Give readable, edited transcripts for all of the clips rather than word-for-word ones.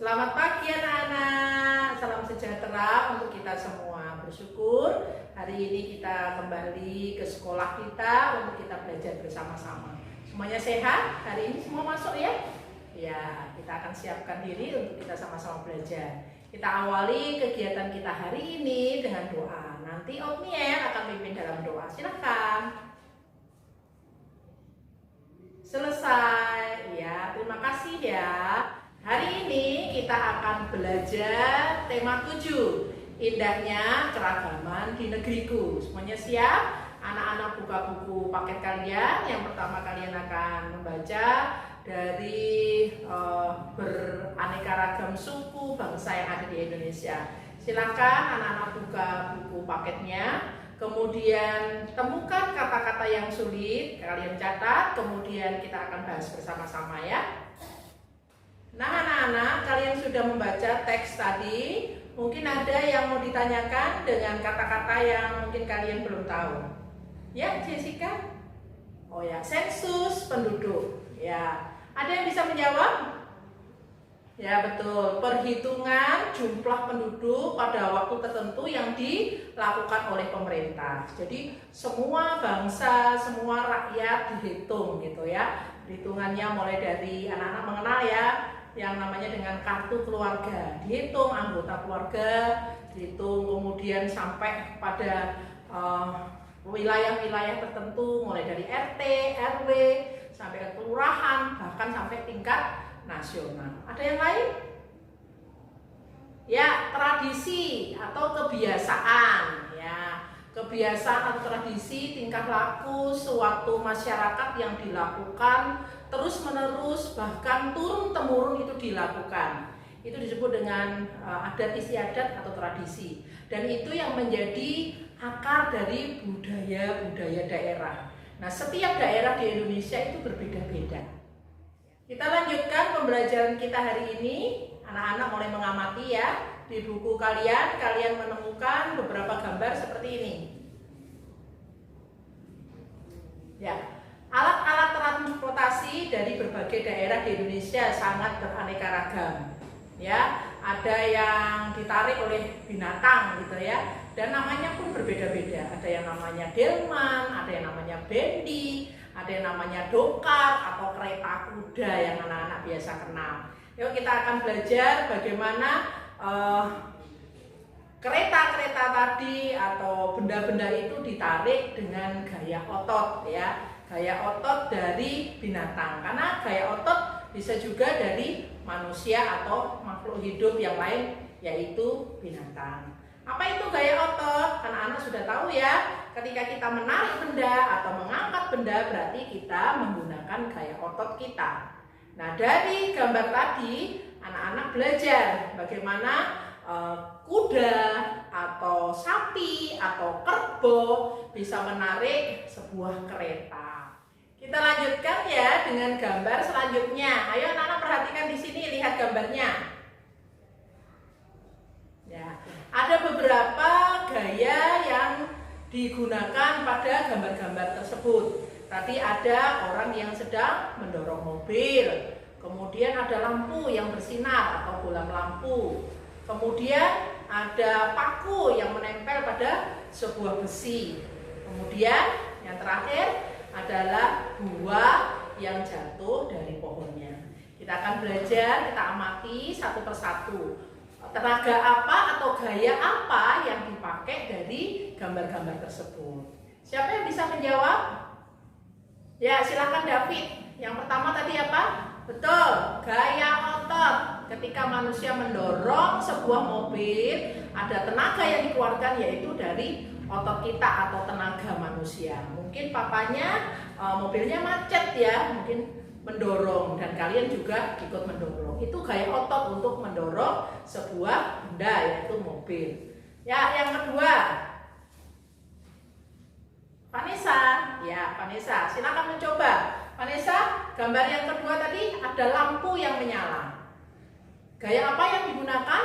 Selamat pagi anak-anak, salam sejahtera untuk kita semua. Bersyukur hari ini kita kembali ke sekolah kita untuk kita belajar bersama-sama. Semuanya sehat? Hari ini semua masuk ya? Ya, kita akan siapkan diri untuk kita sama-sama belajar. Kita awali kegiatan kita hari ini dengan doa. Nanti Otniel akan pimpin dalam doa. Silakan. Selesai. Ya, terima kasih ya. Hari ini kita akan belajar tema 7, indahnya keragaman di negeriku. Semuanya siap? Anak-anak buka buku paket kalian. Yang pertama kalian akan membaca dari beraneka ragam suku bangsa yang ada di Indonesia. Silakan anak-anak buka buku paketnya. Kemudian temukan kata-kata yang sulit, kalian catat. Kemudian kita akan bahas bersama-sama ya. Nah anak-anak, kalian sudah membaca teks tadi. Mungkin ada yang mau ditanyakan dengan kata-kata yang mungkin kalian belum tahu. Ya, Jessica? Oh ya, sensus penduduk. Ya, ada yang bisa menjawab? Ya betul, perhitungan jumlah penduduk pada waktu tertentu yang dilakukan oleh pemerintah. Jadi semua bangsa, semua rakyat dihitung gitu ya. Hitungannya mulai dari anak-anak mengenal ya, yang namanya dengan kartu keluarga, dihitung anggota keluarga, dihitung kemudian sampai pada wilayah-wilayah tertentu, mulai dari RT, RW, sampai ke kelurahan, bahkan sampai tingkat nasional. Ada yang lain? Ya, tradisi atau kebiasaan ya. Kebiasaan atau tradisi tingkah laku suatu masyarakat yang dilakukan terus-menerus, bahkan turun-temurun itu dilakukan. Itu disebut dengan adat istiadat atau tradisi. Dan itu yang menjadi akar dari budaya-budaya daerah. Nah, setiap daerah di Indonesia itu berbeda-beda. Kita lanjutkan pembelajaran kita hari ini. Anak-anak mulai mengamati ya. Di buku kalian menemukan beberapa gambar seperti ini. Ya, alat-alat transportasi dari berbagai daerah di Indonesia sangat beraneka ragam. Ya, ada yang ditarik oleh binatang gitu ya. Dan namanya pun berbeda-beda. Ada yang namanya delman, ada yang namanya bendi, ada yang namanya dokar atau kereta kuda yang anak-anak biasa kenal. Yuk kita akan belajar bagaimana kereta-kereta tadi atau benda-benda itu ditarik dengan gaya otot ya. Gaya otot dari binatang, karena gaya otot bisa juga dari manusia atau makhluk hidup yang lain, yaitu binatang. Apa itu gaya otot? Anak-anak sudah tahu ya, ketika kita menarik benda atau mengangkat benda berarti kita menggunakan gaya otot kita. Nah, dari gambar tadi anak-anak belajar bagaimana kuda atau sapi atau kerbau bisa menarik sebuah kereta. Kita lanjutkan ya dengan gambar selanjutnya. Ayo anak-anak perhatikan di sini, lihat gambarnya. Ya, ada beberapa gaya yang digunakan pada gambar-gambar tersebut. Tadi ada orang yang sedang mendorong mobil, kemudian ada lampu yang bersinar atau bolam lampu, kemudian ada paku yang menempel pada sebuah besi, kemudian yang terakhir adalah buah yang jatuh dari pohonnya. Kita akan belajar, kita amati satu persatu. Tenaga apa atau gaya apa yang dipakai dari gambar-gambar tersebut. Siapa yang bisa menjawab? Ya, silakan David. Yang pertama tadi apa? Betul, gaya otot. Ketika manusia mendorong sebuah mobil, ada tenaga yang dikeluarkan yaitu dari otot kita atau tenaga manusia. Mungkin papanya mobilnya macet ya, mungkin mendorong dan kalian juga ikut mendorong. Itu gaya otot untuk mendorong sebuah benda yaitu mobil. Ya, yang kedua, Vanessa. Ya, Vanessa, silakan mencoba. Vanessa, gambar yang kedua tadi ada lampu yang menyala. Gaya apa yang digunakan?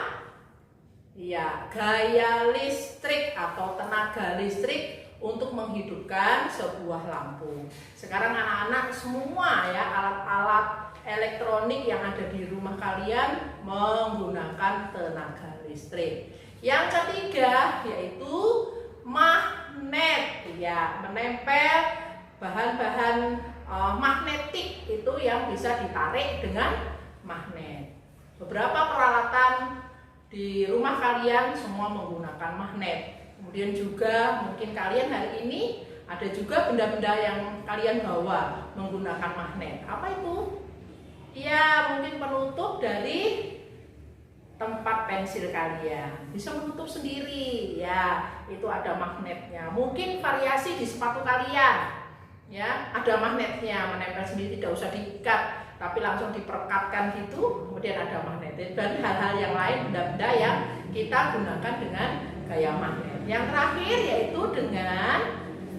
Iya, gaya listrik atau tenaga listrik untuk menghidupkan sebuah lampu. Sekarang anak-anak semua ya, alat-alat elektronik yang ada di rumah kalian menggunakan tenaga listrik. Yang ketiga yaitu magnet, ya, menempel bahan-bahan magnetik itu yang bisa ditarik dengan magnet. Beberapa peralatan di rumah kalian semua menggunakan magnet. Kemudian juga mungkin kalian hari ini ada juga benda-benda yang kalian bawa menggunakan magnet. Apa itu? Ya, mungkin penutup dari tempat pensil kalian. Bisa menutup sendiri, ya. Itu ada magnetnya. Mungkin variasi di sepatu kalian. Ya, ada magnetnya, menempel sendiri, tidak usah diikat, tapi langsung diperekatkan gitu, kemudian ada magnet. Dan hal-hal yang lain, benda-benda yang kita gunakan dengan gaya magnet. Yang terakhir yaitu dengan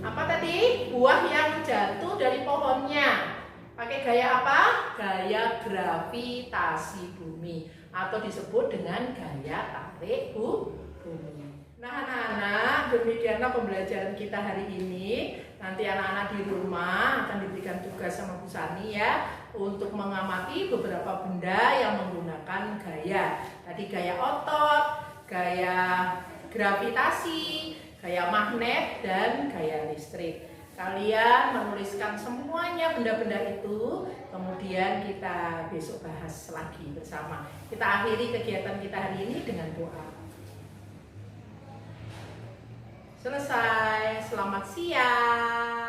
apa tadi? Buah yang jatuh dari pohonnya. Pakai gaya apa? Gaya gravitasi bumi atau disebut dengan gaya tarik bumi. Nah, anak-anak, demikianlah pembelajaran kita hari ini. Nanti anak-anak di rumah akan diberikan tugas sama Bu Sani ya untuk mengamati beberapa benda yang menggunakan gaya. Tadi gaya otot, gaya gravitasi, gaya magnet, dan gaya listrik. Kalian menuliskan semuanya benda-benda itu, kemudian kita besok bahas lagi bersama. Kita akhiri kegiatan kita hari ini dengan doa. Selesai, selamat siang.